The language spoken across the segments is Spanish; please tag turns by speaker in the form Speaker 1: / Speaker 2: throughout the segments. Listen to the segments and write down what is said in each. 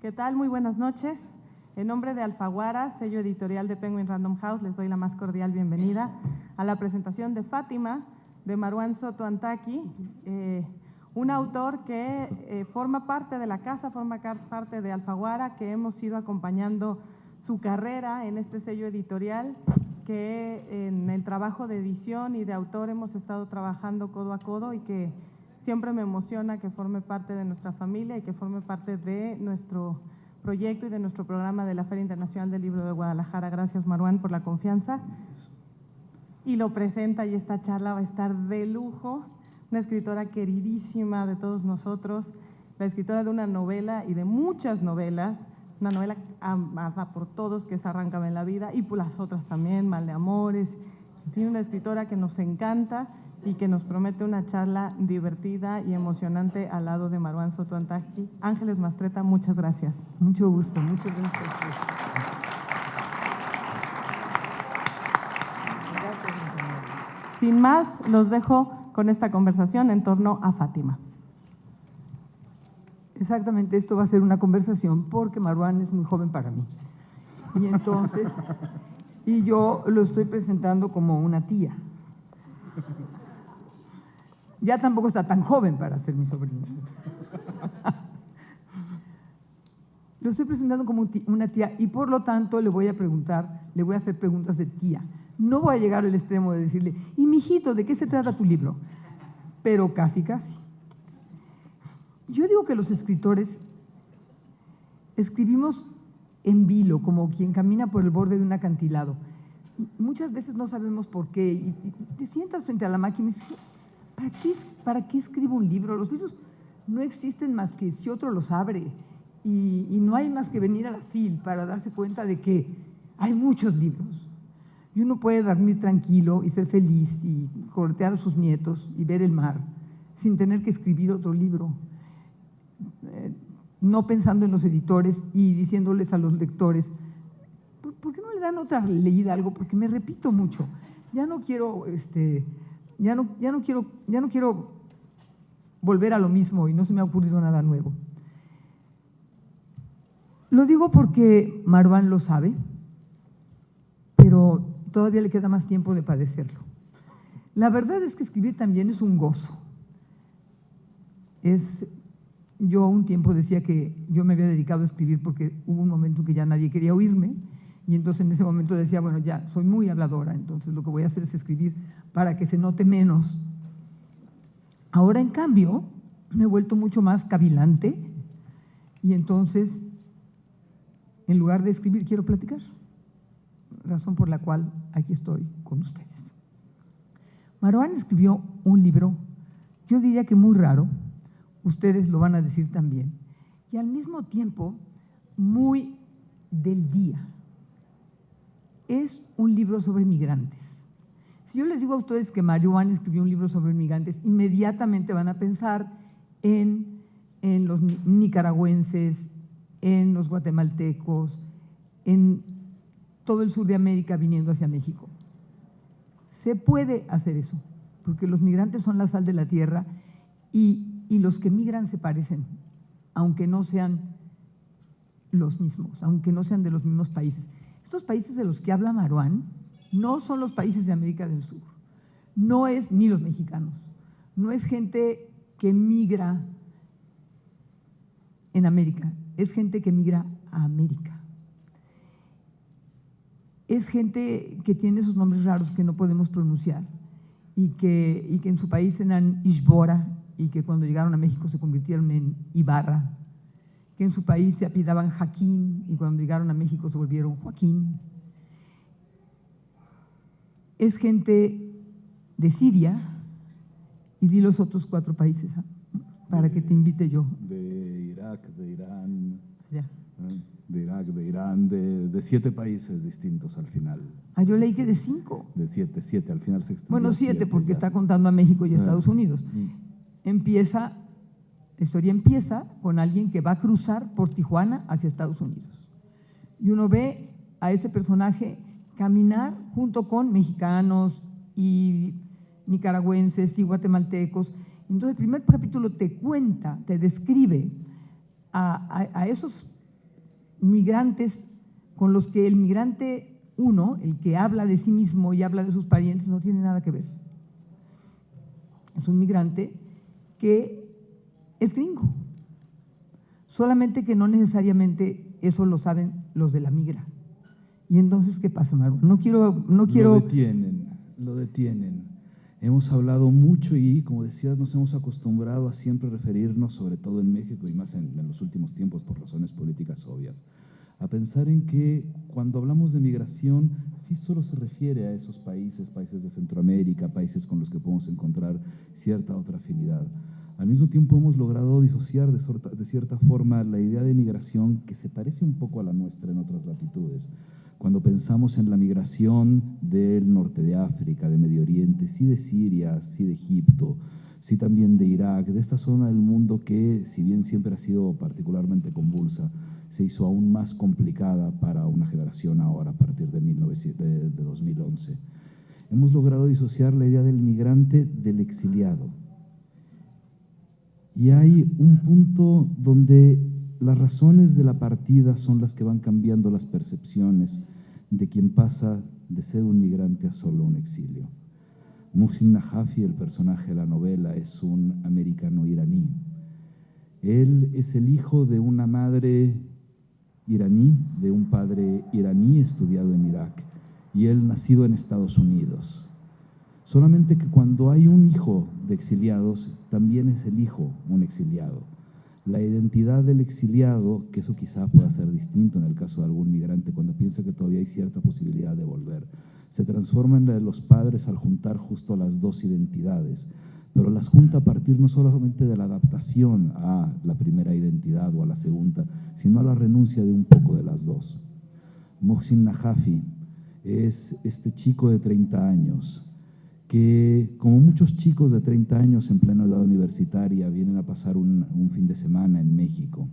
Speaker 1: ¿Qué tal? Muy buenas noches. En nombre de Alfaguara, sello editorial de Penguin Random House, les doy la más cordial bienvenida a la presentación de Fátima, de Marwan Soto Antaki, un autor que forma parte de la casa, forma parte de Alfaguara, que hemos ido acompañando su carrera en este sello editorial, que en el trabajo de edición y de autor hemos estado trabajando codo a codo y que siempre me emociona que forme parte de nuestra familia y que forme parte de nuestro proyecto y de nuestro programa de la Feria Internacional del Libro de Guadalajara. Gracias, Marwan, por la confianza. Y lo presenta, y esta charla va a estar de lujo, una escritora queridísima de todos nosotros, la escritora de una novela y de muchas novelas, una novela amada por todos, que es Arráncame en la vida, y por las otras también, Mal de Amores, en fin, una escritora que nos encanta y que nos promete una charla divertida y emocionante al lado de Marwan Soto Antaki. Ángeles Mastretta, muchas gracias.
Speaker 2: Mucho gusto, muchas gracias.
Speaker 1: Sin más, los dejo con esta conversación en torno a Fátima.
Speaker 2: Exactamente, esto va a ser una conversación porque Marwan es muy joven para mí. Y entonces, y yo lo estoy presentando como una tía. Ya tampoco está tan joven para ser mi sobrino. Lo estoy presentando como una tía y por lo tanto le voy a hacer preguntas de tía. No voy a llegar al extremo de decirle, y mijito, ¿de qué se trata tu libro? Pero casi, casi. Yo digo que los escritores escribimos en vilo, como quien camina por el borde de un acantilado. Muchas veces no sabemos por qué y te sientas frente a la máquina y dices, ¿para qué escribo un libro? Los libros no existen más que si otro los abre y no hay más que venir a la FIL para darse cuenta de que hay muchos libros. Y uno puede dormir tranquilo y ser feliz y cortear a sus nietos y ver el mar sin tener que escribir otro libro, no pensando en los editores y diciéndoles a los lectores, ¿por qué no le dan otra leída a algo? Porque me repito mucho, ya no quiero volver a lo mismo y no se me ha ocurrido nada nuevo. Lo digo porque Marwan lo sabe, pero todavía le queda más tiempo de padecerlo. La verdad es que escribir también es un gozo. Yo un tiempo decía que yo me había dedicado a escribir porque hubo un momento en que ya nadie quería oírme y entonces en ese momento decía, bueno, ya soy muy habladora, entonces lo que voy a hacer es escribir para que se note menos. Ahora, en cambio, me he vuelto mucho más cavilante y entonces, en lugar de escribir, quiero platicar, razón por la cual aquí estoy con ustedes. Marwan escribió un libro, yo diría que muy raro, ustedes lo van a decir también, y al mismo tiempo muy del día. Es un libro sobre migrantes. Si yo les digo a ustedes que Marwan escribió un libro sobre migrantes, inmediatamente van a pensar en los nicaragüenses, en los guatemaltecos, en todo el sur de América viniendo hacia México. Se puede hacer eso, porque los migrantes son la sal de la tierra y los que migran se parecen, aunque no sean los mismos, aunque no sean de los mismos países. Estos países de los que habla Marwan no son los países de América del Sur, no es ni los mexicanos, no es gente que migra en América, es gente que migra a América. Es gente que tiene esos nombres raros que no podemos pronunciar y que en su país eran Ishbora y que cuando llegaron a México se convirtieron en Ibarra, que en su país se apellidaban Jaquín y cuando llegaron a México se volvieron Joaquín. Es gente de Siria y di los otros 4 países para que te invite yo.
Speaker 3: De Irak, de Irán,
Speaker 2: Ya.
Speaker 3: de Irak, de Irán, de 7 países distintos al final.
Speaker 2: Yo leí que de 5.
Speaker 3: De 7, al final se extendió.
Speaker 2: Bueno, 7 porque
Speaker 3: ya.
Speaker 2: está contando a México y a Estados Unidos. La historia empieza con alguien que va a cruzar por Tijuana hacia Estados Unidos. Y uno ve a ese personaje caminar junto con mexicanos y nicaragüenses y guatemaltecos. Entonces el primer capítulo te cuenta, te describe a esos migrantes con los que el migrante uno, el que habla de sí mismo y habla de sus parientes, no tiene nada que ver. Es un migrante que es gringo, solamente que no necesariamente eso lo saben los de la migra. Y entonces, ¿qué pasa, Maru? No quiero…
Speaker 3: Lo detienen. Hemos hablado mucho y, como decías, nos hemos acostumbrado a siempre referirnos, sobre todo en México y más en los últimos tiempos por razones políticas obvias, a pensar en que cuando hablamos de migración, sí solo se refiere a esos países, países de Centroamérica, países con los que podemos encontrar cierta otra afinidad. Al mismo tiempo hemos logrado disociar de cierta forma la idea de migración que se parece un poco a la nuestra en otras latitudes. Cuando pensamos en la migración del norte de África, de Medio Oriente, sí de Siria, sí de Egipto, sí también de Irak, de esta zona del mundo que, si bien siempre ha sido particularmente convulsa, se hizo aún más complicada para una generación ahora a partir de 2011. Hemos logrado disociar la idea del migrante del exiliado. Y hay un punto donde las razones de la partida son las que van cambiando las percepciones de quien pasa de ser un migrante a solo un exilio. Muhsin Najafi, el personaje de la novela, es un americano iraní. Él es el hijo de una madre iraní, de un padre iraní estudiado en Irak, y él nacido en Estados Unidos. Solamente que cuando hay un hijo de exiliados, también es el hijo un exiliado. La identidad del exiliado, que eso quizá pueda ser distinto en el caso de algún migrante cuando piensa que todavía hay cierta posibilidad de volver, se transforma en la de los padres al juntar justo las dos identidades, pero las junta a partir no solamente de la adaptación a la primera identidad o a la segunda, sino a la renuncia de un poco de las dos. Muhsin Najafi es este chico de 30 años que, como muchos chicos de 30 años en plena edad universitaria, vienen a pasar un fin de semana en México.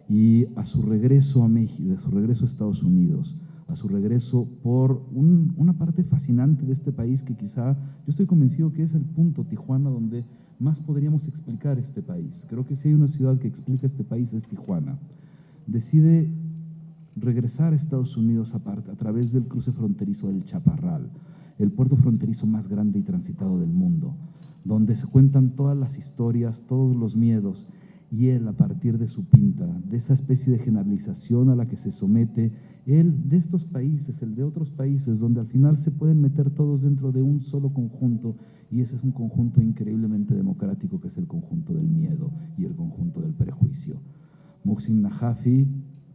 Speaker 3: Y a su regreso a México, a su regreso a Estados Unidos, a su regreso por una parte fascinante de este país que quizá, yo estoy convencido que es el punto, Tijuana, donde más podríamos explicar este país. Creo que si hay una ciudad que explica este país es Tijuana. Decide regresar a Estados Unidos a través del cruce fronterizo del Chaparral, el puerto fronterizo más grande y transitado del mundo, donde se cuentan todas las historias, todos los miedos, y él, a partir de su pinta, de esa especie de generalización a la que se somete, él de estos países, el de otros países, donde al final se pueden meter todos dentro de un solo conjunto, y ese es un conjunto increíblemente democrático, que es el conjunto del miedo y el conjunto del prejuicio. Muhsin Najafi,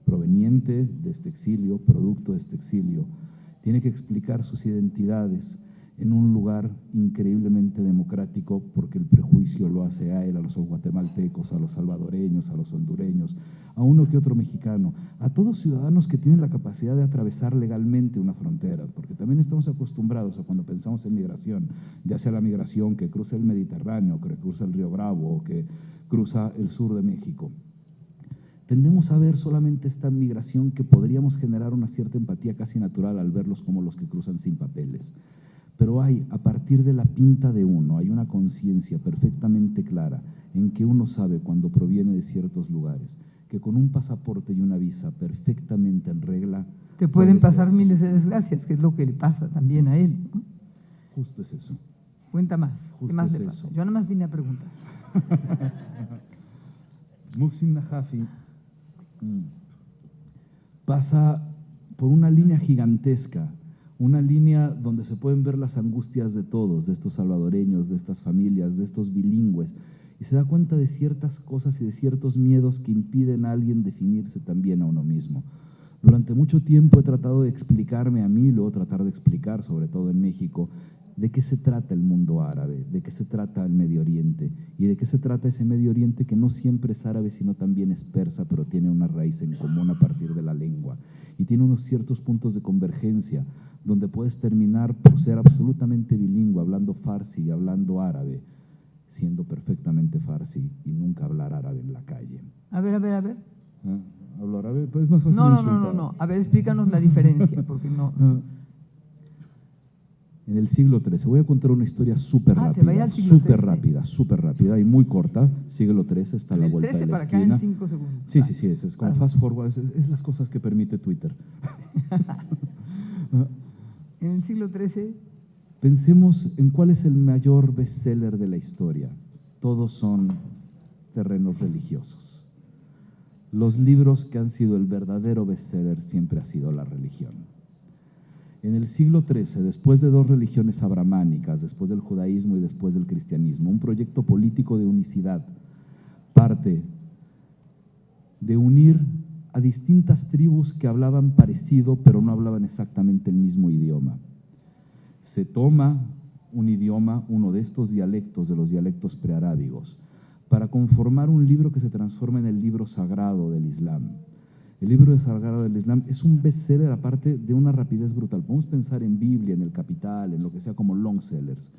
Speaker 3: proveniente de este exilio, producto de este exilio, tiene que explicar sus identidades en un lugar increíblemente democrático, porque el prejuicio lo hace a él, a los guatemaltecos, a los salvadoreños, a los hondureños, a uno que otro mexicano, a todos ciudadanos que tienen la capacidad de atravesar legalmente una frontera, porque también estamos acostumbrados a cuando pensamos en migración, ya sea la migración que cruza el Mediterráneo, que cruza el Río Bravo o que cruza el sur de México. Tendemos a ver solamente esta migración que podríamos generar una cierta empatía casi natural al verlos como los que cruzan sin papeles. Pero hay, a partir de la pinta de uno, hay una conciencia perfectamente clara en que uno sabe cuando proviene de ciertos lugares, que con un pasaporte y una visa perfectamente en regla…
Speaker 2: Te pueden pasar miles de desgracias, que es lo que le pasa también a él, ¿no?
Speaker 3: Justo es eso.
Speaker 2: Cuenta más.
Speaker 3: Justo
Speaker 2: ¿Qué más
Speaker 3: es
Speaker 2: le pasa?
Speaker 3: eso.
Speaker 2: Yo nada más vine a preguntar.
Speaker 3: Muhsin Najafi pasa por una línea gigantesca, una línea donde se pueden ver las angustias de todos, de estos salvadoreños, de estas familias, de estos bilingües, y se da cuenta de ciertas cosas y de ciertos miedos que impiden a alguien definirse también a uno mismo. Durante mucho tiempo he tratado de explicarme a mí, luego tratar de explicar, sobre todo en México, de qué se trata el mundo árabe, de qué se trata el Medio Oriente y de qué se trata ese Medio Oriente que no siempre es árabe, sino también es persa, pero tiene una raíz en común a partir de la lengua y tiene unos ciertos puntos de convergencia donde puedes terminar por ser absolutamente bilingüe, hablando farsi y hablando árabe, siendo perfectamente farsi y nunca hablar árabe en la calle.
Speaker 2: A ver.
Speaker 3: ¿Ah? ¿Hablo árabe? Pues es más fácil
Speaker 2: No. A ver, explícanos la diferencia, porque no…
Speaker 3: En el siglo XIII. Voy a contar una historia súper
Speaker 2: se va a ir
Speaker 3: rápida,
Speaker 2: al siglo
Speaker 3: súper rápida y muy corta. Siglo XIII está a la
Speaker 2: Del
Speaker 3: vuelta
Speaker 2: 13
Speaker 3: de la
Speaker 2: para acá
Speaker 3: esquina.
Speaker 2: en 5 segundos.
Speaker 3: Sí,
Speaker 2: Va.
Speaker 3: sí, sí, es como fast forward, es las cosas que permite Twitter.
Speaker 2: En el siglo XIII,
Speaker 3: Pensemos en cuál es el mayor bestseller de la historia. Todos son terrenos religiosos. Los libros que han sido el verdadero bestseller siempre ha sido la religión. En el siglo XIII, después de dos religiones abrahámicas, después del judaísmo y después del cristianismo, un proyecto político de unicidad parte de unir a distintas tribus que hablaban parecido, pero no hablaban exactamente el mismo idioma. Se toma un idioma, uno de estos dialectos, de los dialectos prearábigos, para conformar un libro que se transforma en el libro sagrado del Islam. El libro sagrado del Islam es un bestseller aparte de una rapidez brutal. Podemos pensar en Biblia, en El Capital, en lo que sea como long sellers.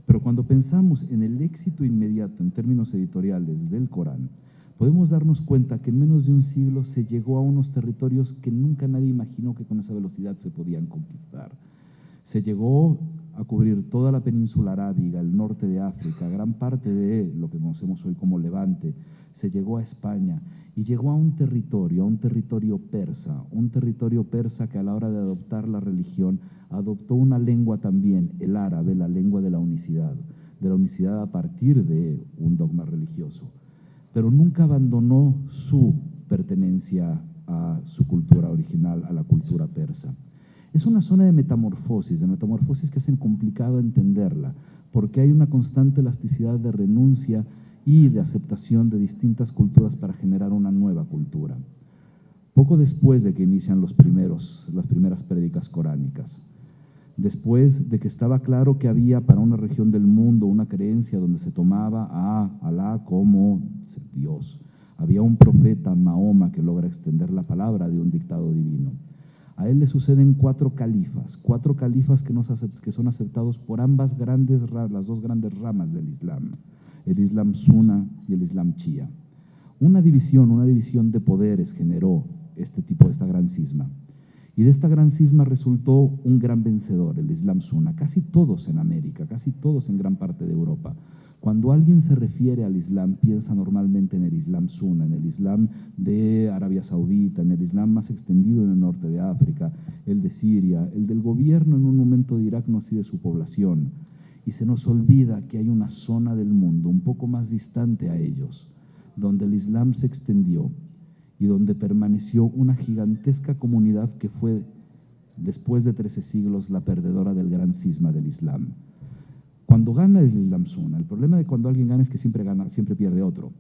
Speaker 3: Pero cuando pensamos en el éxito inmediato en términos editoriales del Corán, podemos darnos cuenta que en menos de un siglo se llegó a unos territorios que nunca nadie imaginó que con esa velocidad se podían conquistar. Se llegó a cubrir toda la península arábiga, el norte de África, gran parte de lo que conocemos hoy como Levante. Se llegó a España y llegó a un territorio persa que a la hora de adoptar la religión adoptó una lengua también, el árabe, la lengua de la unicidad a partir de un dogma religioso, pero nunca abandonó su pertenencia a su cultura original, a la cultura persa. Es una zona de metamorfosis que hacen complicado entenderla, porque hay una constante elasticidad de renuncia y de aceptación de distintas culturas para generar una nueva cultura. Poco después de que inician las primeras prédicas coránicas, después de que estaba claro que había para una región del mundo una creencia donde se tomaba a Alá como Dios, había un profeta, Mahoma, que logra extender la palabra de un dictado divino. A él le suceden cuatro califas que son aceptados por las dos grandes ramas del Islam, el Islam Sunna y el Islam Shia. Una división de poderes generó esta gran cisma. Y de esta gran cisma resultó un gran vencedor, el Islam Sunna. Casi todos en América, casi todos en gran parte de Europa. Cuando alguien se refiere al Islam, piensa normalmente en el Islam Sunna, en el Islam de Arabia Saudita, en el Islam más extendido en el norte de África, el de Siria, el del gobierno en un momento de Irak, no así de su población. Y se nos olvida que hay una zona del mundo un poco más distante a ellos, donde el Islam se extendió y donde permaneció una gigantesca comunidad que fue, después de 13 siglos, la perdedora del gran cisma del Islam. Cuando gana el Islam Sunna, el problema de cuando alguien gana es que siempre pierde otro.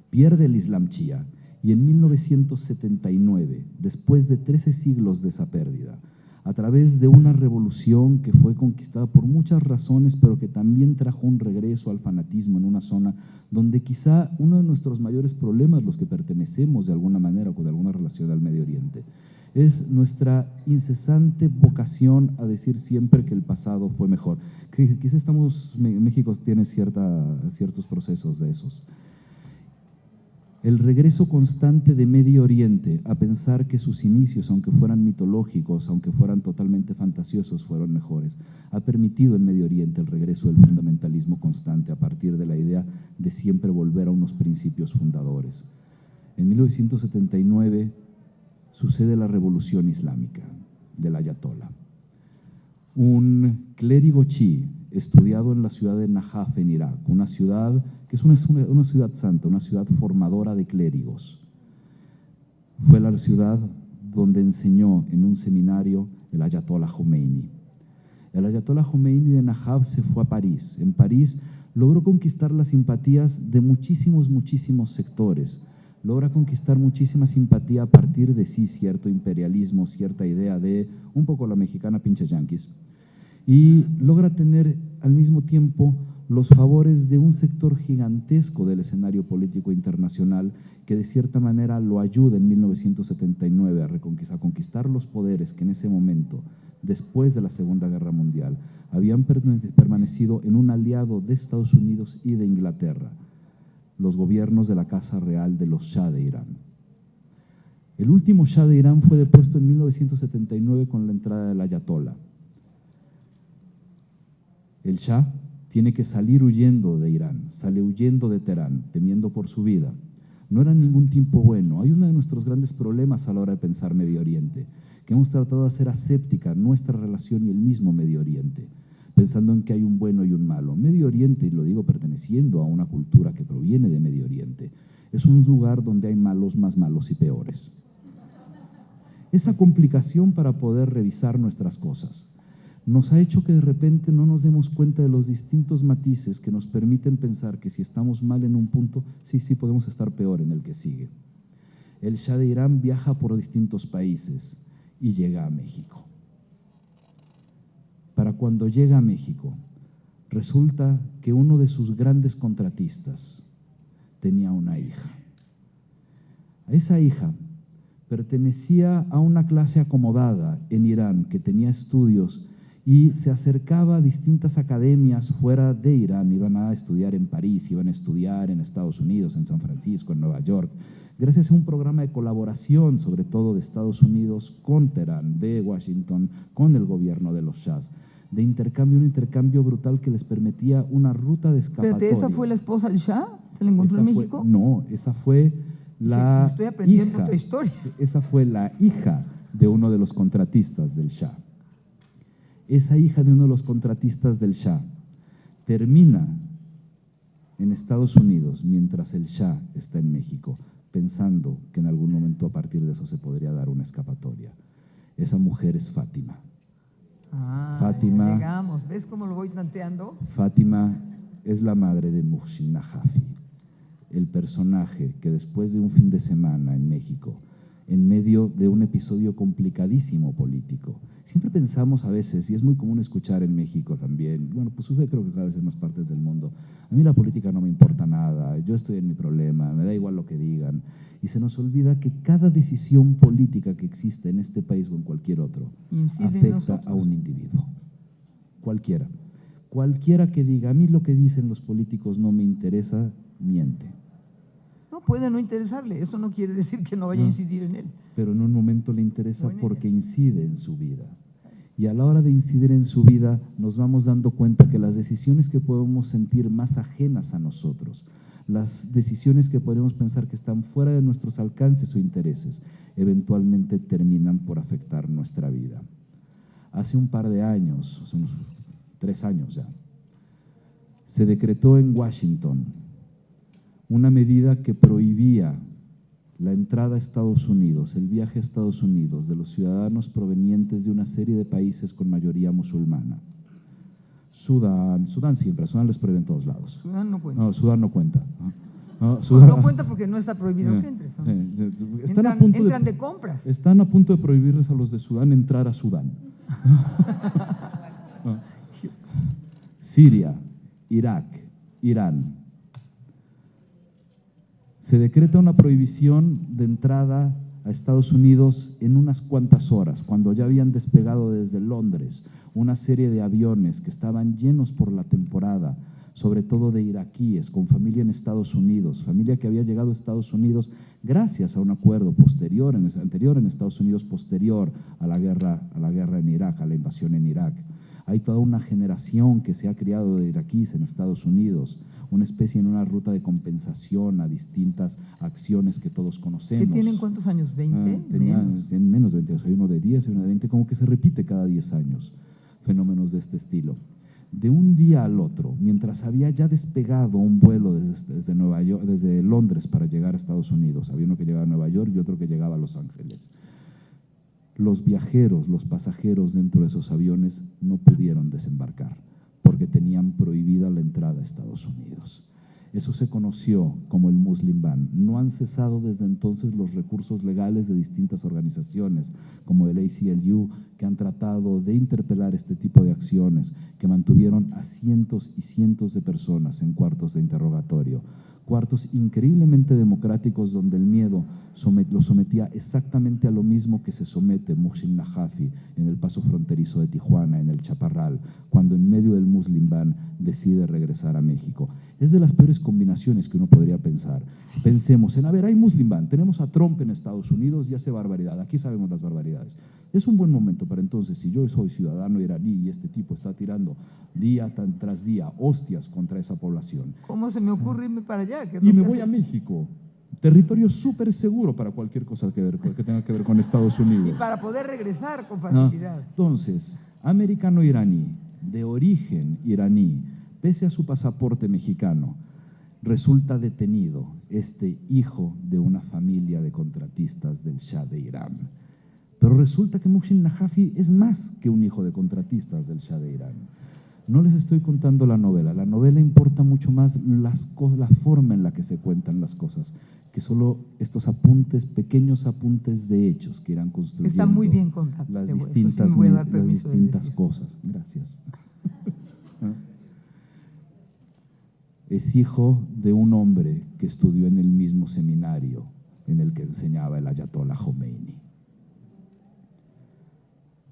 Speaker 3: Pierde el Islam Shia y en 1979, después de 13 siglos de esa pérdida, a través de una revolución que fue conquistada por muchas razones, pero que también trajo un regreso al fanatismo en una zona donde quizá uno de nuestros mayores problemas, los que pertenecemos de alguna manera o con alguna relación al Medio Oriente, es nuestra incesante vocación a decir siempre que el pasado fue mejor. Quizá México tiene ciertos procesos de esos. El regreso constante de Medio Oriente a pensar que sus inicios, aunque fueran mitológicos, aunque fueran totalmente fantasiosos, fueron mejores, ha permitido en Medio Oriente el regreso del fundamentalismo constante a partir de la idea de siempre volver a unos principios fundadores. En 1979 sucede la revolución islámica del Ayatollah. Un clérigo chií, estudiado en la ciudad de Najaf, en Irak, una ciudad que es una ciudad santa, una ciudad formadora de clérigos. Fue la ciudad donde enseñó en un seminario el Ayatollah Khomeini. El Ayatollah Khomeini de Najaf se fue a París. En París logró conquistar las simpatías de muchísimos sectores. Logra conquistar muchísima simpatía a partir de cierto imperialismo, cierta idea de un poco la mexicana pinche yanquis. Y logra tener al mismo tiempo los favores de un sector gigantesco del escenario político internacional que de cierta manera lo ayuda en 1979 a conquistar los poderes que en ese momento, después de la Segunda Guerra Mundial, habían permanecido en un aliado de Estados Unidos y de Inglaterra, los gobiernos de la Casa Real de los Shah de Irán. El último Shah de Irán fue depuesto en 1979 con la entrada del Ayatollah. El Shah tiene que salir huyendo de Irán, sale huyendo de Teherán, temiendo por su vida. No era ningún tiempo bueno. Hay uno de nuestros grandes problemas a la hora de pensar Medio Oriente, que hemos tratado de hacer aséptica nuestra relación y el mismo Medio Oriente, pensando en que hay un bueno y un malo. Medio Oriente, y lo digo perteneciendo a una cultura que proviene de Medio Oriente, es un lugar donde hay malos más malos y peores. Esa complicación para poder revisar nuestras cosas nos ha hecho que de repente no nos demos cuenta de los distintos matices que nos permiten pensar que si estamos mal en un punto, sí podemos estar peor en el que sigue. El Shah de Irán viaja por distintos países y llega a México. Para cuando llega a México, resulta que uno de sus grandes contratistas tenía una hija. Esa hija pertenecía a una clase acomodada en Irán que tenía estudios y se acercaba a distintas academias fuera de Irán. Iban a estudiar en París, iban a estudiar en Estados Unidos, en San Francisco, en Nueva York, gracias a un programa de colaboración, sobre todo de Estados Unidos con Teherán, de Washington, con el gobierno de los Shahs, de intercambio, un intercambio brutal que les permitía una ruta de escapatoria.
Speaker 2: ¿Pero esa fue la esposa del Shah? ¿Se la encontró en México?
Speaker 3: No, esa fue la
Speaker 2: estoy aprendiendo
Speaker 3: hija,
Speaker 2: otra historia.
Speaker 3: Esa fue la hija de uno de los contratistas del Shah. Esa hija de uno de los contratistas del Shah termina en Estados Unidos mientras el Shah está en México, pensando que en algún momento a partir de eso se podría dar una escapatoria. Esa mujer es Fátima. Fátima,
Speaker 2: llegamos. ¿Ves cómo lo voy tanteando?
Speaker 3: Fátima es la madre de Mohsin Najafi, el personaje que después de un fin de semana en México, en medio de un episodio complicadísimo político, siempre pensamos a veces, y es muy común escuchar en México también, bueno, pues sucede creo que cada vez en más partes del mundo, a mí la política no me importa nada, yo estoy en mi problema, me da igual lo que digan, y se nos olvida que cada decisión política que existe en este país o en cualquier otro afecta a un individuo, cualquiera que diga, a mí lo que dicen los políticos no me interesa, miente.
Speaker 2: No, puede no interesarle, eso no quiere decir que no vaya a incidir en él.
Speaker 3: Pero en un momento le interesa porque incide en su vida. Y a la hora de incidir en su vida nos vamos dando cuenta que las decisiones que podemos sentir más ajenas a nosotros, las decisiones que podemos pensar que están fuera de nuestros alcances o intereses, eventualmente terminan por afectar nuestra vida. Hace un par de años, hace unos 3 años ya, se decretó en Washington una medida que prohibía la entrada a Estados Unidos, el viaje a Estados Unidos de los ciudadanos provenientes de una serie de países con mayoría musulmana. Sudán les prohíbe en todos lados.
Speaker 2: Sudán no cuenta.
Speaker 3: No, Sudán no cuenta.
Speaker 2: No cuenta porque no está prohibido que entres. Entran de compras.
Speaker 3: Están a punto de prohibirles a los de Sudán entrar a Sudán. Siria, Irak, Irán. Se decreta una prohibición de entrada a Estados Unidos en unas cuantas horas, cuando ya habían despegado desde Londres una serie de aviones que estaban llenos por la temporada, sobre todo de iraquíes, con familia en Estados Unidos, familia que había llegado a Estados Unidos gracias a un acuerdo anterior en Estados Unidos, posterior a la guerra en Irak, a la invasión en Irak. Hay toda una generación que se ha criado de iraquíes en Estados Unidos, una especie en una ruta de compensación a distintas acciones que todos conocemos.
Speaker 2: ¿Que tienen cuántos años? ¿20?
Speaker 3: Tienen menos de 20, hay uno de 10 y uno de 20, como que se repite cada 10 años, fenómenos de este estilo. De un día al otro, mientras había ya despegado un vuelo desde Nueva York, desde Londres para llegar a Estados Unidos, había uno que llegaba a Nueva York y otro que llegaba a Los Ángeles. Los viajeros, los pasajeros dentro de esos aviones no pudieron desembarcar porque tenían prohibida la entrada a Estados Unidos. Eso se conoció como el Muslim Ban. No han cesado desde entonces los recursos legales de distintas organizaciones, como el ACLU, que han tratado de interpelar este tipo de acciones, que mantuvieron a cientos y cientos de personas en cuartos de interrogatorio. Cuartos increíblemente democráticos donde el miedo lo sometía exactamente a lo mismo que se somete Mohsin Najafi en el paso fronterizo de Tijuana, en el Chaparral, cuando en medio del Muslim Ban decide regresar a México. Es de las peores combinaciones que uno podría pensar. Pensemos en, a ver, hay Muslim Ban, tenemos a Trump en Estados Unidos y hace barbaridad, aquí sabemos las barbaridades. Es un buen momento para entonces, si yo soy ciudadano iraní y este tipo está tirando día tras día hostias contra esa población.
Speaker 2: ¿Cómo se me ocurre irme para allá?
Speaker 3: Y me voy a México, territorio súper seguro para cualquier cosa que tenga que ver con Estados Unidos.
Speaker 2: Y para poder regresar con facilidad.
Speaker 3: Entonces, americano-iraní, de origen iraní, pese a su pasaporte mexicano, resulta detenido este hijo de una familia de contratistas del Shah de Irán. Pero resulta que Mohsin Najafi es más que un hijo de contratistas del Shah de Irán. No les estoy contando la novela importa mucho más la forma en la que se cuentan las cosas, que solo estos apuntes, pequeños apuntes de hechos que irán construyendo.
Speaker 2: Está muy bien contado.
Speaker 3: Las distintas,
Speaker 2: sí las distintas
Speaker 3: cosas. Gracias. Es hijo de un hombre que estudió en el mismo seminario en el que enseñaba el ayatollah Khomeini.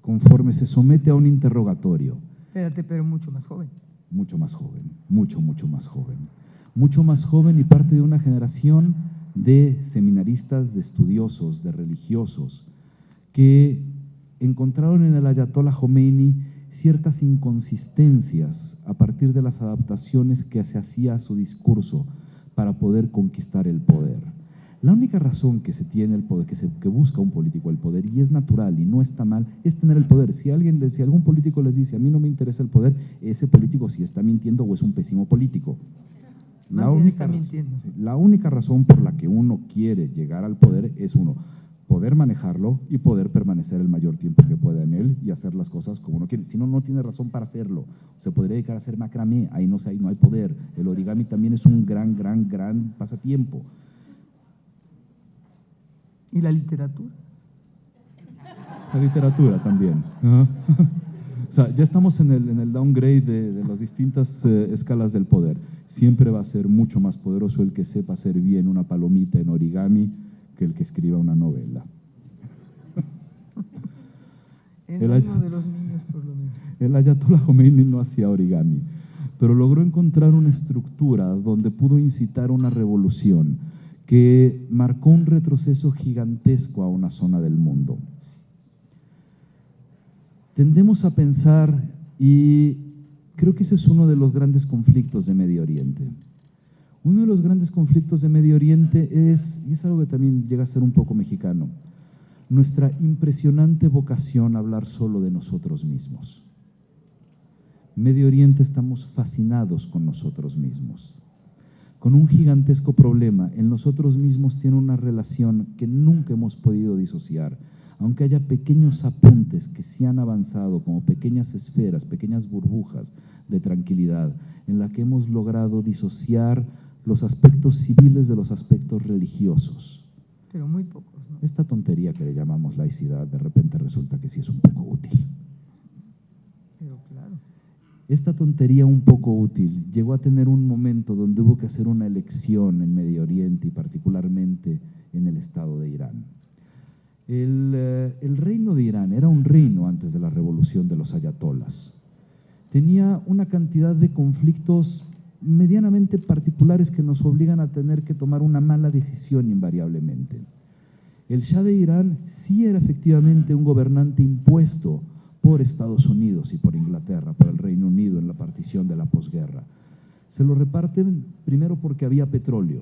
Speaker 3: Conforme se somete a un interrogatorio.
Speaker 2: Espérate, pero mucho más joven.
Speaker 3: Mucho más joven, mucho más joven. Mucho más joven y parte de una generación de seminaristas, de estudiosos, de religiosos, que encontraron en el ayatollah Khomeini ciertas inconsistencias a partir de las adaptaciones que se hacía a su discurso para poder conquistar el poder. La única razón que se tiene el poder, que busca un político el poder, y es natural y no está mal, es tener el poder. Si algún político les dice, a mí no me interesa el poder, ese político sí está mintiendo o es un pésimo político. La única razón por la que uno quiere llegar al poder es poder manejarlo y poder permanecer el mayor tiempo que pueda en él y hacer las cosas como uno quiere. Si no, no tiene razón para hacerlo. Se podría dedicar a hacer macramé, ahí no hay poder. El origami también es un gran pasatiempo.
Speaker 2: ¿Y la literatura?
Speaker 3: La literatura también. O sea, ya estamos en el downgrade de las distintas escalas del poder. Siempre va a ser mucho más poderoso el que sepa hacer bien una palomita en origami que el que escriba una novela.
Speaker 2: El reino de los niños, por lo menos.
Speaker 3: El ayatollah Khomeini no hacía origami, pero logró encontrar una estructura donde pudo incitar una revolución que marcó un retroceso gigantesco a una zona del mundo. Tendemos a pensar, y creo que ese es uno de los grandes conflictos de Medio Oriente. Uno de los grandes conflictos de Medio Oriente es, y es algo que también llega a ser un poco mexicano, nuestra impresionante vocación a hablar solo de nosotros mismos. Medio Oriente estamos fascinados con nosotros mismos, con un gigantesco problema. En nosotros mismos tiene una relación que nunca hemos podido disociar, aunque haya pequeños apuntes que sí han avanzado como pequeñas esferas, pequeñas burbujas de tranquilidad, en la que hemos logrado disociar los aspectos civiles de los aspectos religiosos.
Speaker 2: Pero muy pocos, ¿no?
Speaker 3: Esta tontería que le llamamos laicidad, de repente resulta que sí es un poco útil.
Speaker 2: Pero claro.
Speaker 3: Esta tontería un poco útil llegó a tener un momento donde hubo que hacer una elección en Medio Oriente y particularmente en el estado de Irán. El reino de Irán era un reino antes de la revolución de los ayatolás. Tenía una cantidad de conflictos medianamente particulares que nos obligan a tener que tomar una mala decisión invariablemente. El Shah de Irán sí era efectivamente un gobernante impuesto por Estados Unidos y por Inglaterra, por el Reino Unido en la partición de la posguerra. Se lo reparten primero porque había petróleo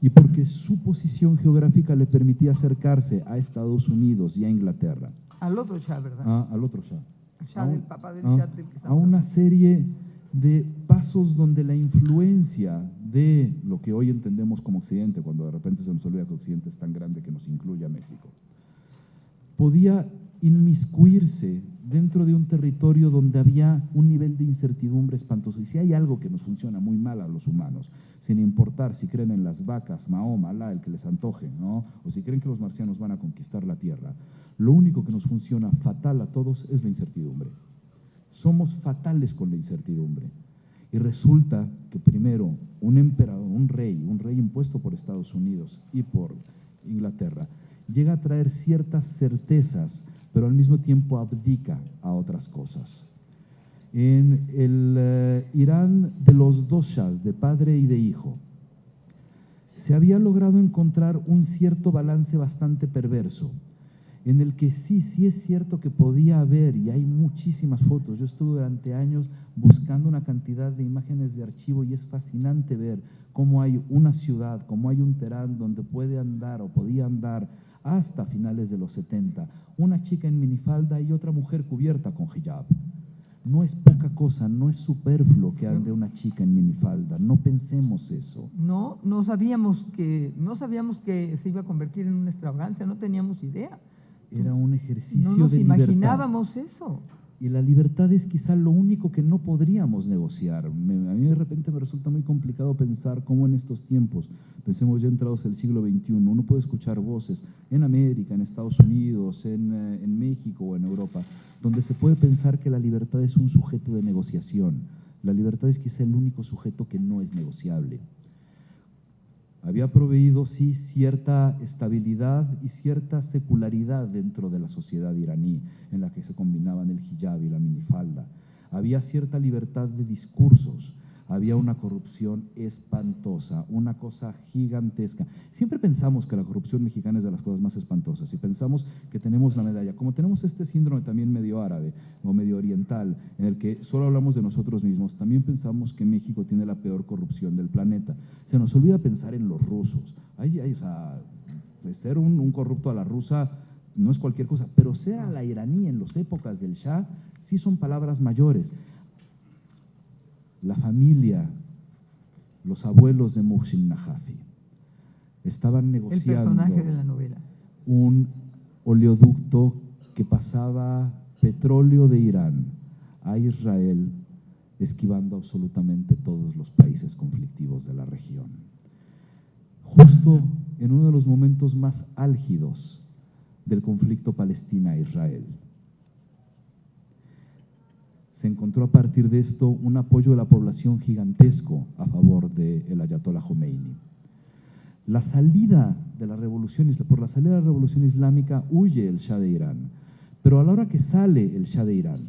Speaker 3: y porque su posición geográfica le permitía acercarse a Estados Unidos y a Inglaterra.
Speaker 2: Al otro Shah, ¿verdad?
Speaker 3: Al otro Shah.
Speaker 2: El Shah del Papa del Shah del que
Speaker 3: a una serie de pasos donde la influencia de lo que hoy entendemos como Occidente, cuando de repente se nos olvida que Occidente es tan grande que nos incluye a México, podía inmiscuirse dentro de un territorio donde había un nivel de incertidumbre espantoso. Y si hay algo que nos funciona muy mal a los humanos, sin importar si creen en las vacas, Mahoma, Alá, el que les antoje, ¿no? O si creen que los marcianos van a conquistar la Tierra, lo único que nos funciona fatal a todos es la incertidumbre. Somos fatales con la incertidumbre. Y resulta que primero un emperador, un rey impuesto por Estados Unidos y por Inglaterra, llega a traer ciertas certezas, pero al mismo tiempo abdica a otras cosas. En el Irán de los dos shahs, de padre y de hijo, se había logrado encontrar un cierto balance bastante perverso, en el que sí es cierto que podía haber, y hay muchísimas fotos. Yo estuve durante años buscando una cantidad de imágenes de archivo y es fascinante ver cómo hay una ciudad, cómo hay un Teherán donde puede andar o podía andar hasta finales de los 70, una chica en minifalda y otra mujer cubierta con hijab. No es poca cosa, no es superfluo que ande una chica en minifalda, no pensemos eso.
Speaker 2: No sabíamos que se iba a convertir en una extravagancia, no teníamos idea.
Speaker 3: Era un ejercicio
Speaker 2: No nos
Speaker 3: de libertad.
Speaker 2: imaginábamos eso.
Speaker 3: Y la libertad es quizá lo único que no podríamos negociar. A mí de repente me resulta muy complicado pensar cómo en estos tiempos, pensemos ya entrados al siglo XXI, uno puede escuchar voces en América, en Estados Unidos, en México o en Europa, donde se puede pensar que la libertad es un sujeto de negociación. La libertad es quizá el único sujeto que no es negociable. Había proveído, sí, cierta estabilidad y cierta secularidad dentro de la sociedad iraní, en la que se combinaban el hijab y la minifalda. Había cierta libertad de discursos, había una corrupción espantosa, una cosa gigantesca. Siempre pensamos que la corrupción mexicana es de las cosas más espantosas y pensamos que tenemos la medalla. Como tenemos este síndrome también medio árabe o medio oriental, en el que solo hablamos de nosotros mismos, también pensamos que México tiene la peor corrupción del planeta. Se nos olvida pensar en los rusos. O sea, de ser un corrupto a la rusa no es cualquier cosa, pero ser a la iraní en las épocas del Shah sí son palabras mayores. La familia, los abuelos de Mohsin Najafi, estaban negociando
Speaker 2: el personaje de la novela,
Speaker 3: un oleoducto que pasaba petróleo de Irán a Israel, esquivando absolutamente todos los países conflictivos de la región. Justo en uno de los momentos más álgidos del conflicto Palestina-Israel. Se encontró a partir de esto un apoyo de la población gigantesco a favor del Ayatollah Khomeini. Por la salida de la revolución islámica huye el Shah de Irán, pero a la hora que sale el Shah de Irán,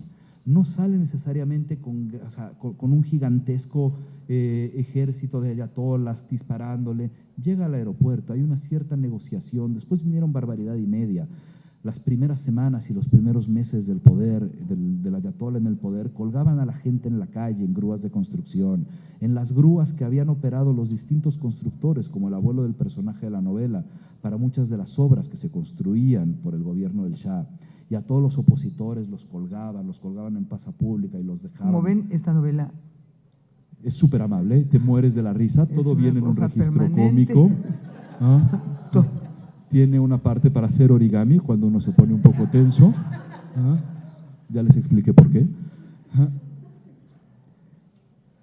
Speaker 3: no sale necesariamente con un gigantesco ejército de ayatolás disparándole, llega al aeropuerto, hay una cierta negociación, después vinieron barbaridad y media. Las primeras semanas y los primeros meses del poder, del ayatolá en el poder, colgaban a la gente en la calle, en grúas de construcción, en las grúas que habían operado los distintos constructores, como el abuelo del personaje de la novela, para muchas de las obras que se construían por el gobierno del Shah. Y a todos los opositores los colgaban en plaza pública y los dejaban.
Speaker 2: Como ven, esta novela
Speaker 3: es súper amable, te mueres de la risa, todo viene en un registro
Speaker 2: permanente.
Speaker 3: cómico. Tiene una parte para hacer origami cuando uno se pone un poco tenso. Ya les expliqué por qué.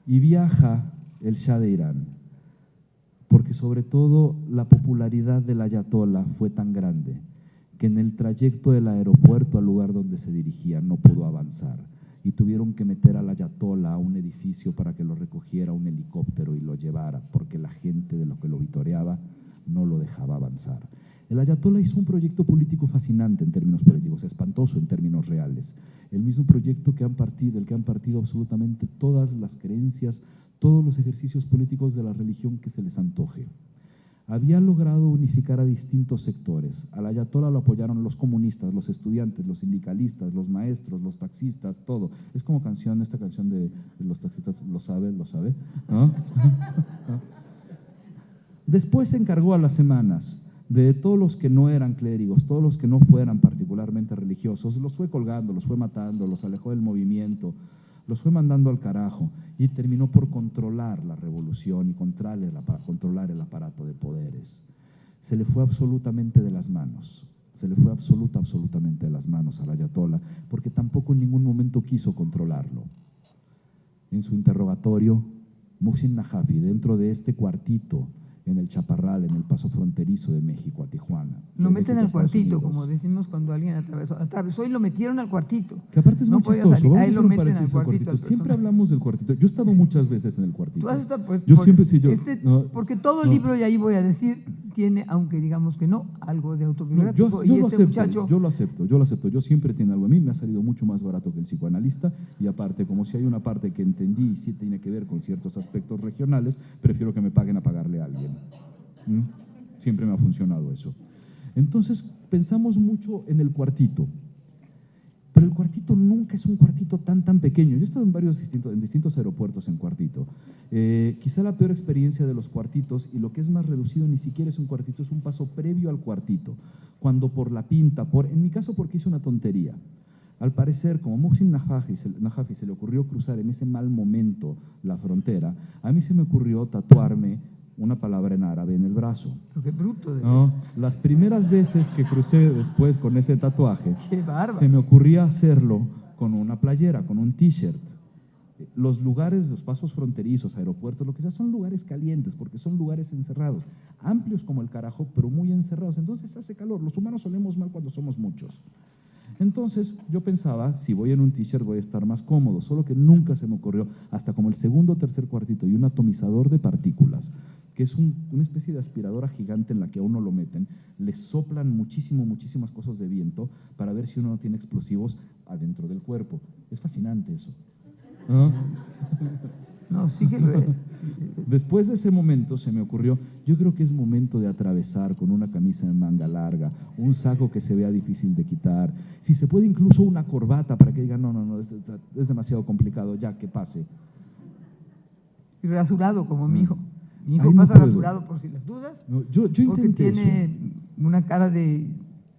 Speaker 3: Y viaja el Shah de Irán, porque sobre todo la popularidad del ayatolá fue tan grande que en el trayecto del aeropuerto al lugar donde se dirigía no pudo avanzar y tuvieron que meter al ayatolá a un edificio para que lo recogiera un helicóptero y lo llevara, porque la gente de lo que lo vitoreaba no lo dejaba avanzar. El ayatolá hizo un proyecto político fascinante en términos políticos, espantoso en términos reales. El mismo proyecto del que han partido absolutamente todas las creencias, todos los ejercicios políticos de la religión que se les antoje. Había logrado unificar a distintos sectores. Al ayatolá lo apoyaron los comunistas, los estudiantes, los sindicalistas, los maestros, los taxistas, todo. Es como esta canción de los taxistas, lo sabe, ¿no? Después se encargó a las semanas de todos los que no eran clérigos, todos los que no fueran particularmente religiosos, los fue colgando, los fue matando, los alejó del movimiento, los fue mandando al carajo y terminó por controlar la revolución y controlar el aparato de poderes. Se le fue absolutamente de las manos, absolutamente de las manos al ayatolá, porque tampoco en ningún momento quiso controlarlo. En su interrogatorio, Mohsin Najafi, dentro de este cuartito en el Chaparral, en el paso fronterizo de México a Tijuana.
Speaker 2: Lo
Speaker 3: de
Speaker 2: meten
Speaker 3: México a
Speaker 2: al
Speaker 3: Estados
Speaker 2: cuartito,
Speaker 3: Unidos.
Speaker 2: como decimos cuando alguien atravesó y lo metieron al cuartito.
Speaker 3: Que aparte es
Speaker 2: No
Speaker 3: muy
Speaker 2: podía
Speaker 3: chistoso.
Speaker 2: salir.
Speaker 3: Vamos a
Speaker 2: Ahí
Speaker 3: hacer
Speaker 2: lo
Speaker 3: un
Speaker 2: meten al
Speaker 3: paréntesis al
Speaker 2: cuartito. al
Speaker 3: Siempre
Speaker 2: personaje.
Speaker 3: hablamos del cuartito. Yo he estado muchas veces en el cuartito.
Speaker 2: Tú has estado, pues,
Speaker 3: Yo
Speaker 2: porque
Speaker 3: siempre, sí, yo.
Speaker 2: porque todo el
Speaker 3: no.
Speaker 2: libro, y ahí voy a decir, tiene, aunque digamos que no, algo de
Speaker 3: No,
Speaker 2: autobiográfico.
Speaker 3: yo
Speaker 2: y
Speaker 3: lo
Speaker 2: este
Speaker 3: acepto,
Speaker 2: muchacho,
Speaker 3: yo lo acepto. Yo siempre tiene algo. A mí me ha salido mucho más barato que el psicoanalista y aparte, como si hay una parte que entendí y sí tiene que ver con ciertos aspectos regionales, prefiero que me paguen a pagarle a alguien. Siempre me ha funcionado eso. Entonces, pensamos mucho en el cuartito. Pero el cuartito nunca es un cuartito tan pequeño. Yo he estado en distintos aeropuertos en cuartito. Quizá la peor experiencia de los cuartitos, y lo que es más reducido ni siquiera es un cuartito, es un paso previo al cuartito. Cuando por la pinta, en mi caso porque hice una tontería. Al parecer, como Mohsin Najafi se le ocurrió cruzar en ese mal momento la frontera, a mí se me ocurrió tatuarme una palabra en árabe en el brazo.
Speaker 2: qué bruto.
Speaker 3: No, las primeras veces que crucé después con ese tatuaje,
Speaker 2: Qué bárbaro.
Speaker 3: se me ocurría hacerlo con una playera, con un t-shirt. Los lugares, los pasos fronterizos, aeropuertos, lo que sea, son lugares calientes porque son lugares encerrados, amplios como el carajo, pero muy encerrados. Entonces hace calor. Los humanos olemos mal cuando somos muchos. Entonces yo pensaba, si voy en un t-shirt voy a estar más cómodo, solo que nunca se me ocurrió, hasta como el segundo o tercer cuartito y un atomizador de partículas, que es una especie de aspiradora gigante en la que a uno lo meten, le soplan muchísimas cosas de viento para ver si uno no tiene explosivos adentro del cuerpo. Es fascinante eso. ¿No?
Speaker 2: No, sí que lo es.
Speaker 3: Después de ese momento se me ocurrió, yo creo que es momento de atravesar con una camisa de manga larga, un saco que se vea difícil de quitar, si se puede incluso una corbata para que digan, no, es demasiado complicado, ya que pase.
Speaker 2: Y rasurado como mi hijo. Mi hijo
Speaker 3: Ahí no
Speaker 2: pasa
Speaker 3: puedo.
Speaker 2: rasurado por si las dudas,
Speaker 3: No, yo
Speaker 2: porque
Speaker 3: intenté
Speaker 2: tiene
Speaker 3: eso,
Speaker 2: una cara de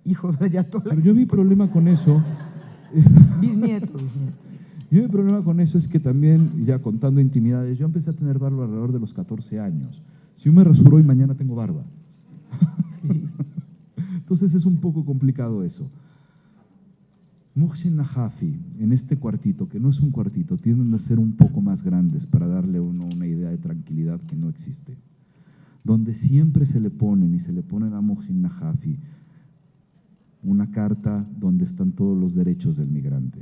Speaker 2: hijo de ayatollah.
Speaker 3: pero yo mi problema con eso…
Speaker 2: Bisnieto.
Speaker 3: Yo mi problema con eso es que también, ya contando intimidades, yo empecé a tener barba alrededor de los 14 años. Si yo me rasuro y mañana tengo barba.
Speaker 2: Sí.
Speaker 3: Entonces es un poco complicado eso. Mohsin Najafi, en este cuartito, que no es un cuartito, tienden a ser un poco más grandes para darle a uno una idea de tranquilidad que no existe. Donde siempre se le ponen a Mohsin Najafi una carta donde están todos los derechos del migrante,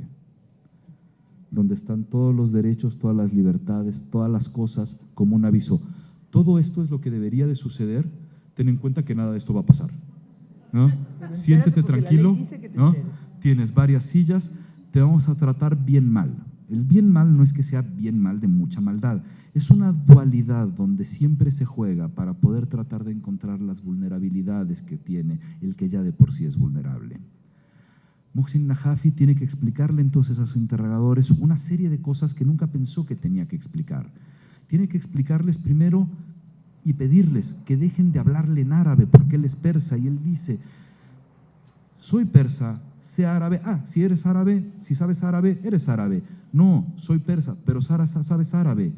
Speaker 3: donde están todos los derechos, todas las libertades, todas las cosas, como un aviso. Todo esto es lo que debería de suceder, ten en cuenta que nada de esto va a pasar, ¿no? Siéntete tranquilo, ¿no? Tienes varias sillas, te vamos a tratar bien mal. El bien mal no es que sea bien mal de mucha maldad, es una dualidad donde siempre se juega para poder tratar de encontrar las vulnerabilidades que tiene el que ya de por sí es vulnerable. Mohsin Najafi tiene que explicarle entonces a sus interrogadores una serie de cosas que nunca pensó que tenía que explicar. Tiene que explicarles primero y pedirles que dejen de hablarle en árabe porque él es persa y él dice, soy persa, sé árabe, si eres árabe, si sabes árabe, eres árabe. No, soy persa, pero sabes árabe.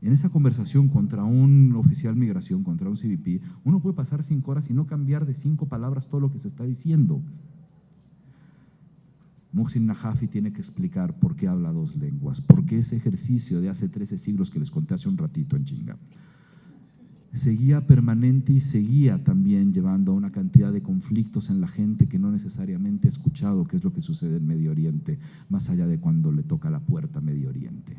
Speaker 3: En esa conversación contra un oficial migración, contra un CBP, uno puede pasar 5 horas y no cambiar de 5 palabras todo lo que se está diciendo. Mohsin Najafi tiene que explicar por qué habla 2 lenguas, por qué ese ejercicio de hace 13 siglos que les conté hace un ratito en chinga seguía permanente y seguía también llevando a una cantidad de conflictos en la gente que no necesariamente ha escuchado qué es lo que sucede en Medio Oriente, más allá de cuando le toca la puerta a Medio Oriente.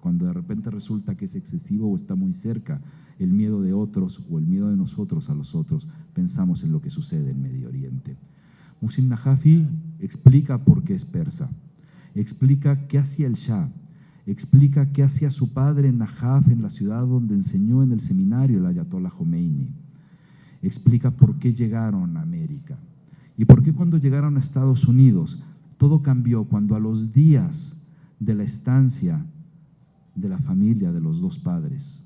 Speaker 3: Cuando de repente resulta que es excesivo o está muy cerca el miedo de otros o el miedo de nosotros a los otros, pensamos en lo que sucede en Medio Oriente. Mohsin Najafi explica por qué es persa, explica qué hacía el Shah, explica qué hacía su padre Najaf en la ciudad donde enseñó en el seminario el Ayatollah Khomeini, explica por qué llegaron a América y por qué cuando llegaron a Estados Unidos todo cambió cuando a los días de la estancia de la familia de los 2 padres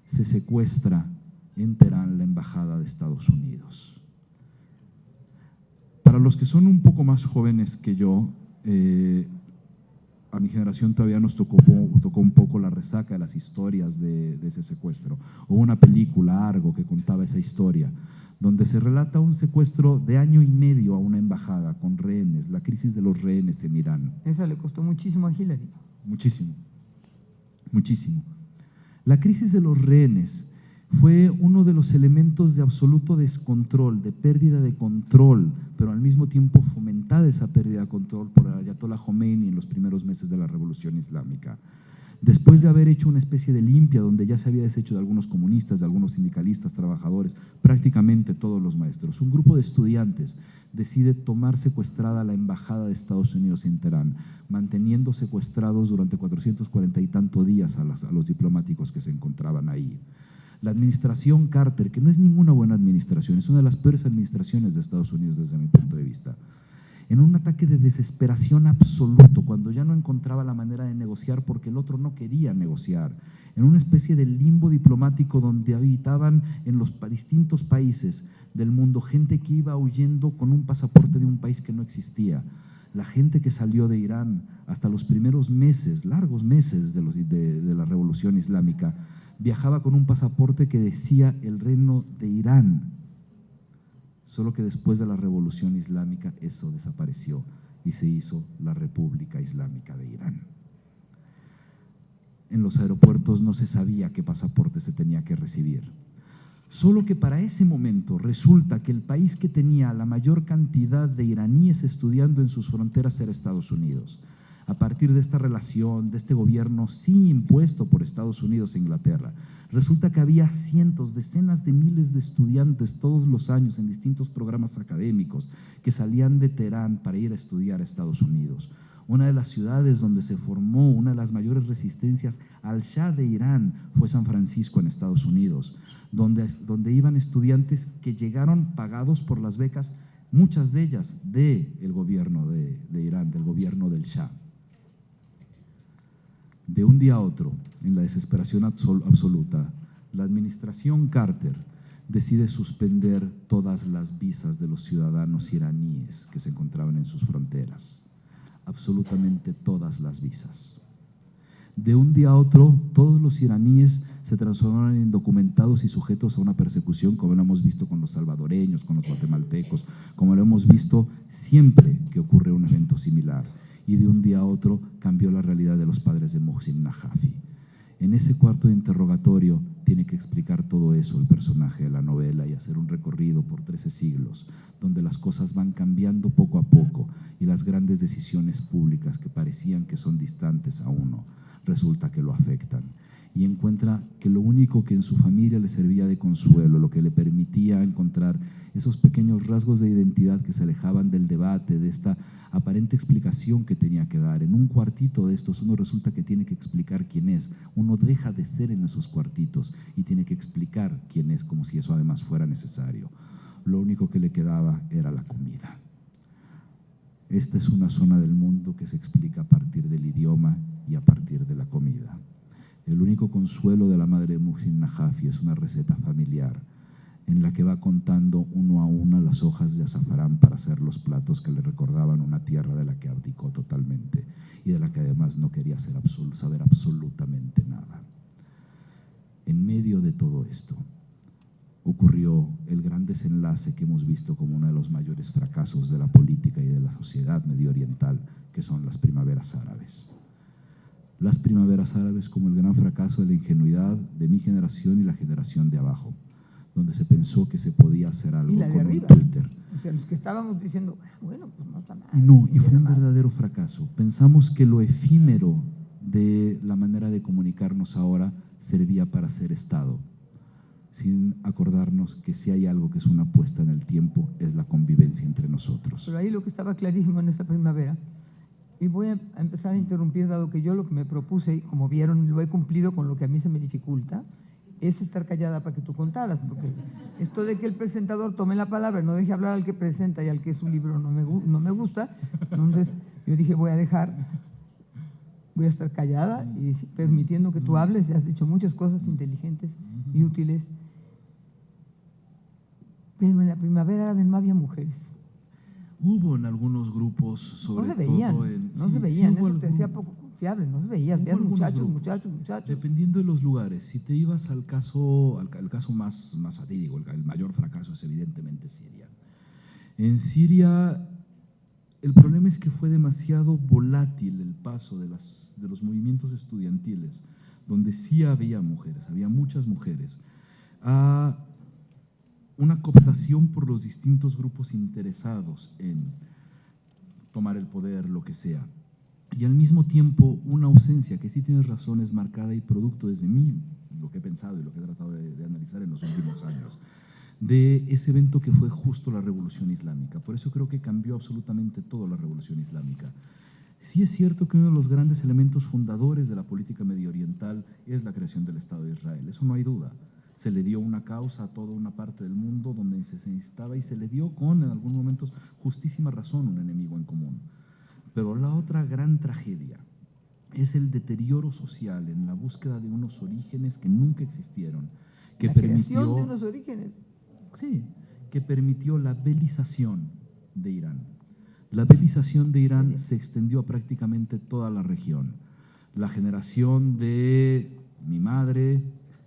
Speaker 3: se secuestra en Teherán la embajada de Estados Unidos. Para los que son un poco más jóvenes que yo, a mi generación todavía nos tocó un poco la resaca de las historias de ese secuestro. Hubo una película, Argo, que contaba esa historia, donde se relata un secuestro de 1 año y medio a una embajada con rehenes, la crisis de los rehenes en Irán.
Speaker 2: Esa le costó muchísimo a Hillary.
Speaker 3: Muchísimo. La crisis de los rehenes fue uno de los elementos de absoluto descontrol, de pérdida de control, pero al mismo tiempo fomentada esa pérdida de control por el Ayatollah Khomeini en los primeros meses de la Revolución Islámica. Después de haber hecho una especie de limpia donde ya se había deshecho de algunos comunistas, de algunos sindicalistas, trabajadores, prácticamente todos los maestros, un grupo de estudiantes decide tomar secuestrada la embajada de Estados Unidos en Teherán, manteniendo secuestrados durante 440 y tantos días a los diplomáticos que se encontraban ahí. La administración Carter, que no es ninguna buena administración, es una de las peores administraciones de Estados Unidos desde mi punto de vista, en un ataque de desesperación absoluto, cuando ya no encontraba la manera de negociar porque el otro no quería negociar, en una especie de limbo diplomático donde habitaban en los distintos países del mundo gente que iba huyendo con un pasaporte de un país que no existía. La gente que salió de Irán hasta los primeros meses, largos meses de la Revolución Islámica, viajaba con un pasaporte que decía el Reino de Irán. Solo que después de la Revolución Islámica eso desapareció y se hizo la República Islámica de Irán. En los aeropuertos no se sabía qué pasaporte se tenía que recibir. Solo que para ese momento resulta que el país que tenía la mayor cantidad de iraníes estudiando en sus fronteras era Estados Unidos. A partir de esta relación, de este gobierno sí impuesto por Estados Unidos e Inglaterra, resulta que había cientos, decenas de miles de estudiantes todos los años en distintos programas académicos que salían de Teherán para ir a estudiar a Estados Unidos. Una de las ciudades donde se formó una de las mayores resistencias al Shah de Irán fue San Francisco en Estados Unidos, donde iban estudiantes que llegaron pagados por las becas, muchas de ellas del gobierno de Irán, del gobierno del Shah. De un día a otro, en la desesperación absoluta, la administración Carter decide suspender todas las visas de los ciudadanos iraníes que se encontraban en sus fronteras, absolutamente todas las visas. De un día a otro, todos los iraníes se transformaron en indocumentados y sujetos a una persecución, como lo hemos visto con los salvadoreños, con los guatemaltecos, como lo hemos visto siempre que ocurre un evento similar. Y de un día a otro cambió la realidad de los padres de Mohsin Najafi. En ese cuarto de interrogatorio tiene que explicar todo eso el personaje de la novela y hacer un recorrido por 13 siglos, donde las cosas van cambiando poco a poco y las grandes decisiones públicas que parecían que son distantes a uno, resulta que lo afectan. Y encuentra que lo único que en su familia le servía de consuelo, lo que le permitía encontrar esos pequeños rasgos de identidad que se alejaban del debate, de esta aparente explicación que tenía que dar. En un cuartito de estos uno resulta que tiene que explicar quién es, uno deja de ser en esos cuartitos y tiene que explicar quién es, como si eso además fuera necesario. Lo único que le quedaba era la comida. Esta es una zona del mundo que se explica a partir del idioma y a partir de la comida. El único consuelo de la madre de Mohsin Najafi es una receta familiar en la que va contando uno a uno las hojas de azafrán para hacer los platos que le recordaban una tierra de la que abdicó totalmente y de la que además no quería saber absolutamente nada. En medio de todo esto ocurrió el gran desenlace que hemos visto como uno de los mayores fracasos de la política y de la sociedad mediooriental, que son las primaveras árabes. Las primaveras árabes como el gran fracaso de la ingenuidad de mi generación y la generación de abajo, donde se pensó que se podía hacer algo
Speaker 2: y la de
Speaker 3: con
Speaker 2: arriba,
Speaker 3: un Twitter.
Speaker 2: O sea, los que estábamos diciendo, bueno, pues no está mal.
Speaker 3: Y fue un verdadero fracaso. Pensamos que lo efímero de la manera de comunicarnos ahora servía para ser Estado, sin acordarnos que si hay algo que es una apuesta en el tiempo, es la convivencia entre nosotros.
Speaker 2: Pero ahí lo que estaba clarísimo en esa primavera, y voy a empezar a interrumpir, dado que yo lo que me propuse, y como vieron, lo he cumplido con lo que a mí se me dificulta, es estar callada para que tú contaras, porque esto de que el presentador tome la palabra, no deje hablar al que presenta y al que su libro no me gusta, entonces yo dije voy a estar callada y permitiendo que tú hables, y has dicho muchas cosas inteligentes y útiles, pero en la primavera no había mujeres.
Speaker 3: Hubo en algunos grupos, sobre
Speaker 2: no se veían,
Speaker 3: todo
Speaker 2: no se veían,
Speaker 3: hubo
Speaker 2: eso te hacía poco confiable, no se veían, veías muchachos.
Speaker 3: Dependiendo de los lugares, si te ibas al caso más fatídico, el mayor fracaso es evidentemente Siria. En Siria el problema es que fue demasiado volátil el paso de los movimientos estudiantiles, donde sí había mujeres, había muchas mujeres, a una cooptación por los distintos grupos interesados en tomar el poder, lo que sea. Y al mismo tiempo una ausencia, que sí tienes razón, es marcada y producto desde mí, lo que he pensado y lo que he tratado de analizar en los últimos años, de ese evento que fue justo la Revolución Islámica. Por eso creo que cambió absolutamente todo la Revolución Islámica. Sí es cierto que uno de los grandes elementos fundadores de la política mediooriental es la creación del Estado de Israel, eso no hay duda. Se le dio una causa a toda una parte del mundo donde se necesitaba y se le dio con, en algunos momentos, justísima razón, un enemigo en común. Pero la otra gran tragedia es el deterioro social en la búsqueda de unos orígenes que nunca existieron, que permitió
Speaker 2: creación de unos orígenes.
Speaker 3: Sí, que permitió la belización de Irán. La belización de Irán se extendió a prácticamente toda la región. La generación de mi madre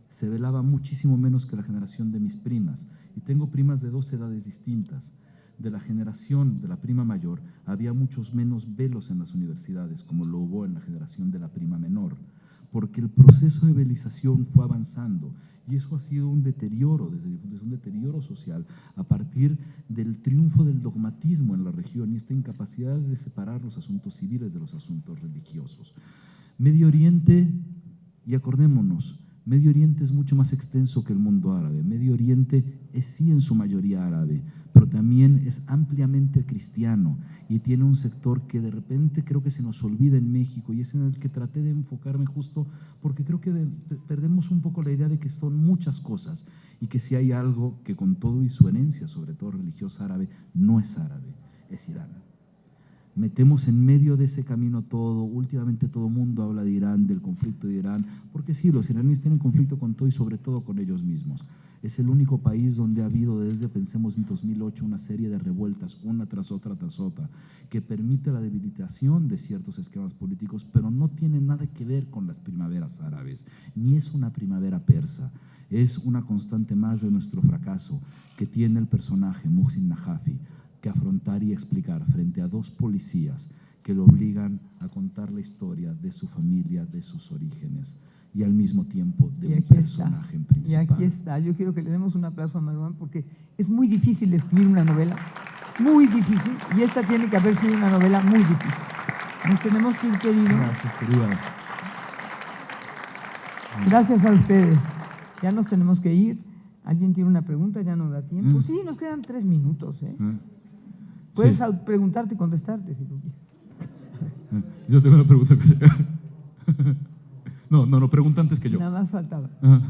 Speaker 3: se velaba muchísimo menos que la generación de mis primas. Y tengo primas de 2 edades distintas. De la generación de la prima mayor había muchos menos velos en las universidades, como lo hubo en la generación de la prima menor, porque el proceso de belización fue avanzando y eso ha sido un deterioro, desde un deterioro social a partir del triunfo del dogmatismo en la región y esta incapacidad de separar los asuntos civiles de los asuntos religiosos. Medio Oriente, y acordémonos, Medio Oriente es mucho más extenso que el mundo árabe. Medio Oriente es sí en su mayoría árabe, pero también es ampliamente cristiano y tiene un sector que de repente creo que se nos olvida en México y es en el que traté de enfocarme justo porque creo que perdemos un poco la idea de que son muchas cosas y que si hay algo que con todo y su herencia, sobre todo religiosa árabe, no es árabe, es Irán. Metemos en medio de ese camino todo, últimamente todo el mundo habla de Irán, del conflicto de Irán, porque sí, los iraníes tienen conflicto con todo y sobre todo con ellos mismos. Es el único país donde ha habido desde, pensemos, 2008, una serie de revueltas, una tras otra, que permite la debilitación de ciertos esquemas políticos, pero no tiene nada que ver con las primaveras árabes, ni es una primavera persa, es una constante más de nuestro fracaso que tiene el personaje Muhsin Najafi, que afrontar y explicar frente a 2 policías que lo obligan a contar la historia de su familia, de sus orígenes y al mismo tiempo de un personaje principal.
Speaker 2: Y aquí está, yo quiero que le demos un aplauso a Marwan porque es muy difícil escribir una novela, muy difícil, y esta tiene que haber sido una novela muy difícil. Nos tenemos que ir, querido.
Speaker 3: Gracias, querida.
Speaker 2: Gracias a ustedes. Ya nos tenemos que ir. ¿Alguien tiene una pregunta? Ya no da tiempo. Sí, nos quedan 3 minutos, ¿eh? Puedes
Speaker 3: Sí.
Speaker 2: preguntarte y contestarte si tú quieres.
Speaker 3: Yo tengo una pregunta que hacer. No, pregunta antes que yo.
Speaker 2: Nada más faltaba.
Speaker 3: Ajá.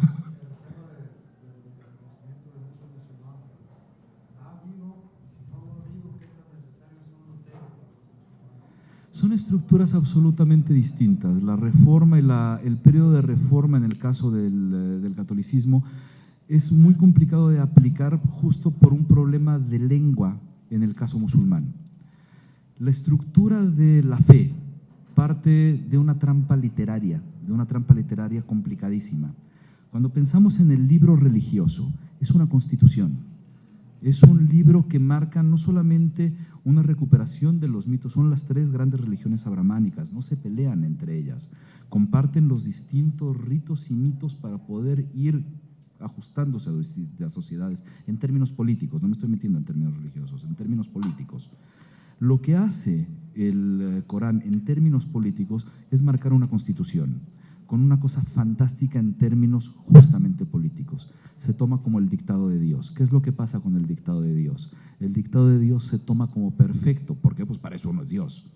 Speaker 3: Son estructuras absolutamente distintas. La reforma y el periodo de reforma en el caso del catolicismo es muy complicado de aplicar justo por un problema de lengua en el caso musulmán. La estructura de la fe parte de una trampa literaria complicadísima. Cuando pensamos en el libro religioso, es una constitución. Es un libro que marca no solamente una recuperación de los mitos, son las 3 grandes religiones abrahámicas, no se pelean entre ellas, comparten los distintos ritos y mitos para poder ir ajustándose a las sociedades en términos políticos, no me estoy metiendo en términos religiosos, en términos políticos. Lo que hace el Corán en términos políticos es marcar una constitución, con una cosa fantástica en términos justamente políticos. Se toma como el dictado de Dios. ¿Qué es lo que pasa con el dictado de Dios? El dictado de Dios se toma como perfecto. ¿Por qué? Pues para eso uno es Dios.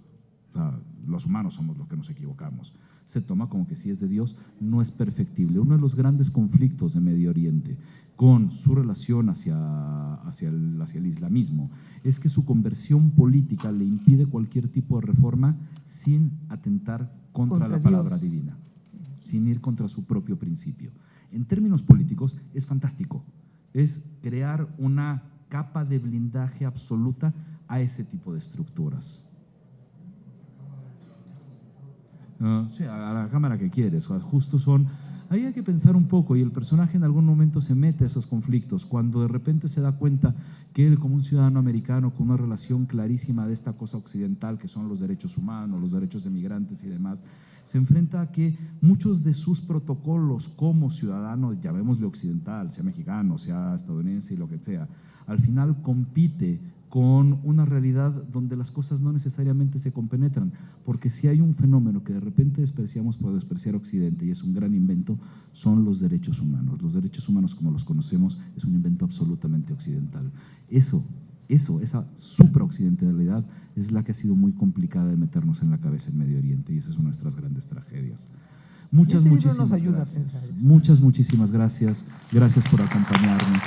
Speaker 3: O sea, los humanos somos los que nos equivocamos. Se toma como que si es de Dios, no es perfectible. Uno de los grandes conflictos de Medio Oriente con su relación hacia el islamismo es que su conversión política le impide cualquier tipo de reforma sin atentar contra la palabra divina, sin ir contra su propio principio. En términos políticos es fantástico, es crear una capa de blindaje absoluta a ese tipo de estructuras. Sí, a la cámara que quieres, justo son ahí hay que pensar un poco, y el personaje en algún momento se mete a esos conflictos, cuando de repente se da cuenta que él, como un ciudadano americano con una relación clarísima de esta cosa occidental, que son los derechos humanos, los derechos de migrantes y demás, se enfrenta a que muchos de sus protocolos como ciudadano, llamémosle occidental, sea mexicano, sea estadounidense y lo que sea, al final compite con una realidad donde las cosas no necesariamente se compenetran, porque si hay un fenómeno que de repente despreciamos por despreciar Occidente, y es un gran invento, son los derechos humanos. Los derechos humanos como los conocemos es un invento absolutamente occidental. Esa supraoccidentalidad es la que ha sido muy complicada de meternos en la cabeza en Medio Oriente, y esa es una de nuestras grandes tragedias.
Speaker 2: Muchísimas
Speaker 3: Muchísimas
Speaker 2: nos ayuda
Speaker 3: gracias.
Speaker 2: a pensar eso.
Speaker 3: Muchísimas gracias. Gracias por acompañarnos.